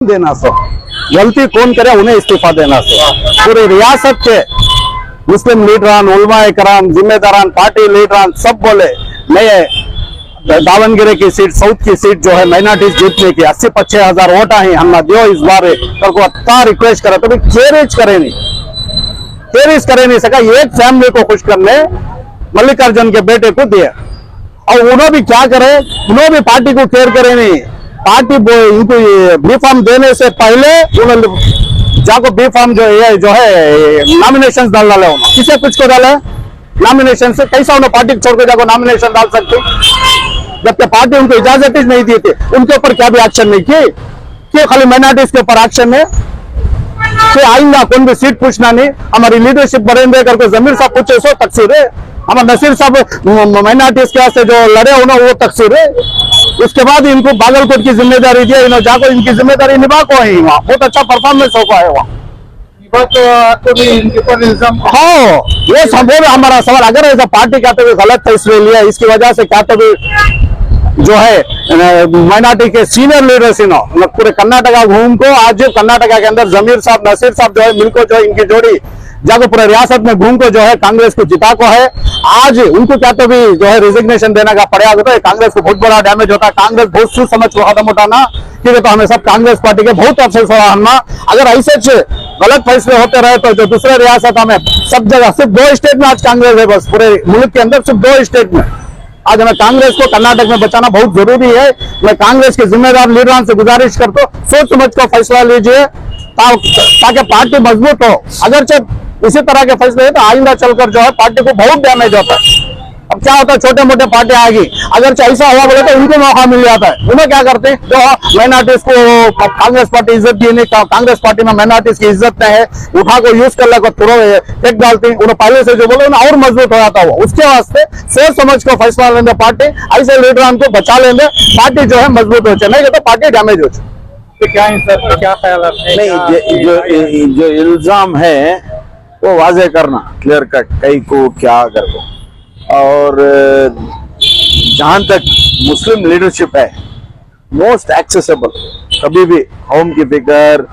देना सो, गलती कौन करे उन्हें इस्तीफा देना सो। पूरी रियासत के मुस्लिम लीडरान, उलमाए कराम, जिम्मेदारान, पार्टी लीडरान सब बोले नहीं, दावनगिरी की सीट, साउथ की सीट जो है माइनॉरिटीज जीतने की 80-85,000 वोट आई हम दियो इस बार को अच्छा रिक्वेस्ट करे तो भी चेरिज करे नहीं सका। एक फैमिली को खुश करने मल्लिकार्जुन के बेटे को दिया और उन्होंने भी क्या करे, उन्होंने भी पार्टी को केयर करे नहीं। पार्टी इनको बी फॉर्म देने से पहले उन्होंने जाको बी फॉर्म जो है नॉमिनेशन डाल डाले, किसे कुछ को डाले नॉमिनेशन से, कैसा उन्होंने पार्टी छोड़ के जाको नॉमिनेशन डाल सकते जबकि पार्टी उनको इजाजत ही नहीं दी थी। उनके ऊपर क्या भी एक्शन नहीं की, क्यों खाली माइनॉरिटीज के ऊपर एक्शन है कि आएंगा कौन भी सीट पूछना नहीं, हमारी लीडरशिप बढ़ेंगे करके जमीर साहब पूछे सो तकसीर है, हमारे नसीर साहब माइनॉरिटीज के से जो लड़े उन्होंने वो तकसीर है। उसके बाद इनको बागलकोट की जिम्मेदारी दी, इन्होंने जाकर इनकी जिम्मेदारी निभा को है, वहाँ बहुत अच्छा परफॉर्मेंस हो है वहाँ। तो भी इनके ऊपर इल्जाम, हाँ ये सब हमारा सवाल, अगर ऐसा पार्टी क्या तो गलत फैसले लिया इसकी वजह से क्या तो भी जो है माइनॉरिटी के सीनियर लीडर्स पूरे कर्नाटका घूम को, आज कर्नाटका के अंदर जमीर साहब, नसीर साहब जो है मिलकर जो है इनकी जोड़ी जाकर पूरे रियासत में घूम को जो है कांग्रेस को जिता को है। आज उनको क्या तो भी जो है रिजिग्नेशन देने का पड़ेगा तो कांग्रेस को बहुत बड़ा डैमेज होता है। कांग्रेस बहुत सोच समझ को कदम उठाना, ठीक तो हमें सब कांग्रेस पार्टी के बहुत अफसोस हुआ हमें। अगर ऐसे गलत फैसले होते रहे तो जो दूसरे रियासत में सब जगह, सिर्फ 2 स्टेट में आज कांग्रेस है, बस पूरे मुल्क के अंदर सिर्फ 2 स्टेट में आज हमें कांग्रेस को कर्नाटक में बचाना बहुत जरूरी है। मैं कांग्रेस के जिम्मेदार लीडरों से गुजारिश करता हूँ, सोच समझ कर फैसला लीजिए ताकि पार्टी मजबूत हो। अगर इसी तरह के फैसले है तो आइंदा चलकर जो है पार्टी को बहुत डैमेज होता है। अब क्या होता है, छोटे मोटे पार्टी आएगी, अगर ऐसा हुआ बोले तो उनको मौका मिल जाता है। उन्हें क्या करते हैं, जो माइनॉरिटीज को कांग्रेस पार्टी इज्जत दी नहीं, कांग्रेस पार्टी में माइनॉरिटीज की इज्जत नहीं है, उठा को यूज कर लेकर फेंक डालते हैं। उन्हें पहले से जो बोले उन्हें और मजबूत हो जाता हुआ, उसके वास्ते सोच समझ को फैसला लेंगे पार्टी, ऐसे लीडर को बचा लेंगे, पार्टी जो है मजबूत हो जाए, नहीं तो पार्टी डैमेज हो जाए। तो क्या है सर, क्या ख्याल है? नहीं, जो इल्जाम है वो वाजे करना, क्लियर कट, कई को क्या कर दो। और जहां तक मुस्लिम लीडरशिप है मोस्ट एक्सेसिबल, कभी भी कौम की फिक्र,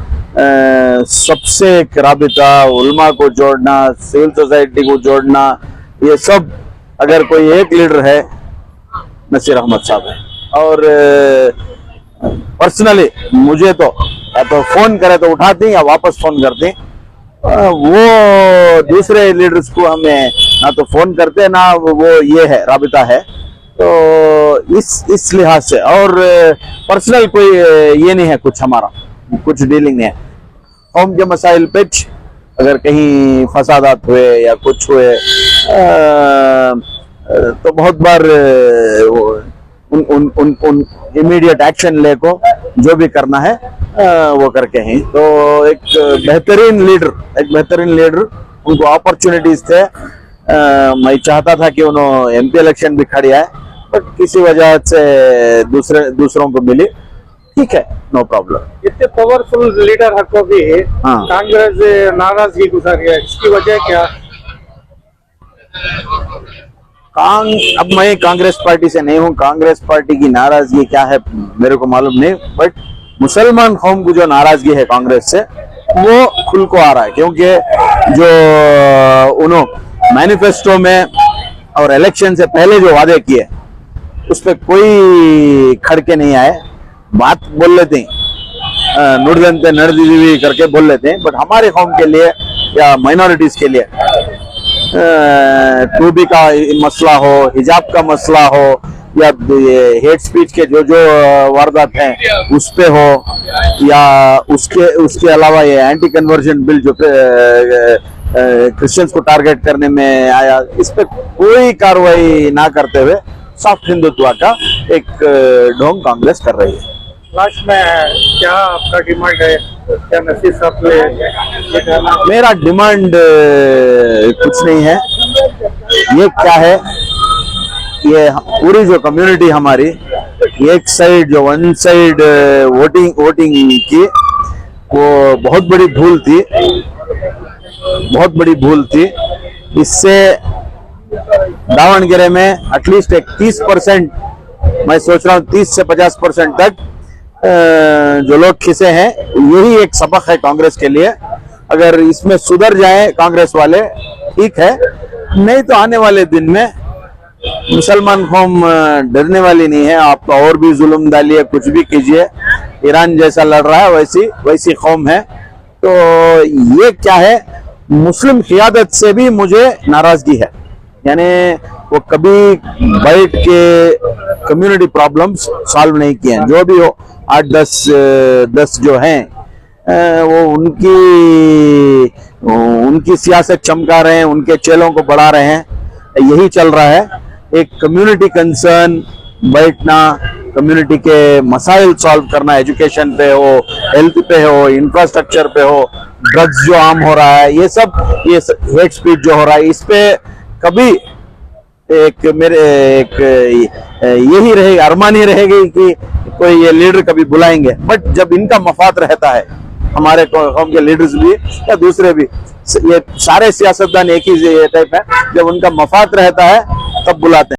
सबसे राबिता, उल्मा को जोड़ना, सिविल सोसाइटी को जोड़ना, ये सब अगर कोई एक लीडर है नसीर अहमद साहब है। और पर्सनली मुझे तो या तो फोन करे तो उठाती या वापस फोन करती, वो दूसरे लीडर्स को हमें ना तो फोन करते ना वो ये है राबिता है। तो इस लिहाज से और पर्सनल कोई ये नहीं है, कुछ हमारा कुछ डीलिंग नहीं है। कौम के मसाइल पे अगर कहीं फसादात हुए या कुछ हुए तो बहुत बार उन इमीडिएट एक्शन ले को जो भी करना है वो करके हैं। तो एक बेहतरीन लीडर, उनको अपॉर्चुनिटीज थे। मैं चाहता था कि उन्होंने एमपी इलेक्शन भी खड़ी है, बट किसी वजह से दूसरों को मिली, ठीक है, नो प्रॉब्लम। इतने पावरफुल लीडर को भी कांग्रेस नाराजगी गुजार गया, इसकी वजह क्या? अब मैं कांग्रेस पार्टी से नहीं हूँ, कांग्रेस पार्टी की नाराजगी क्या है मेरे को मालूम नहीं, बट मुसलमान कौम को जो नाराजगी है कांग्रेस से वो खुल को आ रहा है, क्योंकि जो उन्होंने मैनिफेस्टो में और इलेक्शन से पहले जो वादे किए उस पर कोई खड़के नहीं आए। बात बोल लेते हैं, नुड़दंते नड़दीवी करके बोल लेते हैं, बट हमारे कौम के लिए या माइनॉरिटीज के लिए टूबी का मसला हो, हिजाब का मसला हो, या हेट स्पीच के जो वारदात हैं उस पे हो, या उसके अलावा ये एंटी कन्वर्जन बिल जो क्रिश्चियंस को टारगेट करने में आया, इस पे कोई कार्रवाई ना करते हुए सॉफ्ट हिंदुत्व का एक ढोंग कांग्रेस कर रही है। लास्ट में क्या आपका डिमांड है? क्या नसीर साहब ने? मेरा डिमांड कुछ नहीं है, ये क्या है, ये पूरी जो कम्युनिटी हमारी एक साइड जो वन साइड वोटिंग की, वो बहुत बड़ी भूल थी। इससे दावणगेरे में एटलीस्ट एक 30%, मैं सोच रहा हूँ 30 से 50% तक जो लोग खिसे हैं, यही एक सबक है कांग्रेस के लिए। अगर इसमें सुधर जाए कांग्रेस वाले ठीक है, नहीं तो आने वाले दिन में मुसलमान कौम डरने वाली नहीं है। आप और भी जुल्म डालिए, कुछ भी कीजिए, ईरान जैसा लड़ रहा है वैसी कौम है। तो ये क्या है, मुस्लिम क़ियादत से भी मुझे नाराजगी है। यानी वो कभी बैठ के कम्युनिटी प्रॉब्लम्स सॉल्व नहीं किए हैं। जो भी हो 8-10 जो हैं वो उनकी सियासत चमका रहे हैं, उनके चेलों को बढ़ा रहे हैं, यही चल रहा है। एक कम्युनिटी कंसर्न बैठना, कम्युनिटी के मसाइल सॉल्व करना, एजुकेशन पे हो, हेल्थ पे हो, इंफ्रास्ट्रक्चर पे हो, ड्रग्स जो आम हो रहा है, ये हेट स्पीच जो हो रहा है, इस पे कभी यही रहेगी, अरमान ही रहेगी कि कोई ये लीडर कभी बुलाएंगे। बट जब इनका मफाद रहता है, हमारे कौम के लीडर्स भी या दूसरे भी, ये सारे सियासतदान एक ही टाइप है, जब उनका मफाद रहता है तब बुलाते हैं।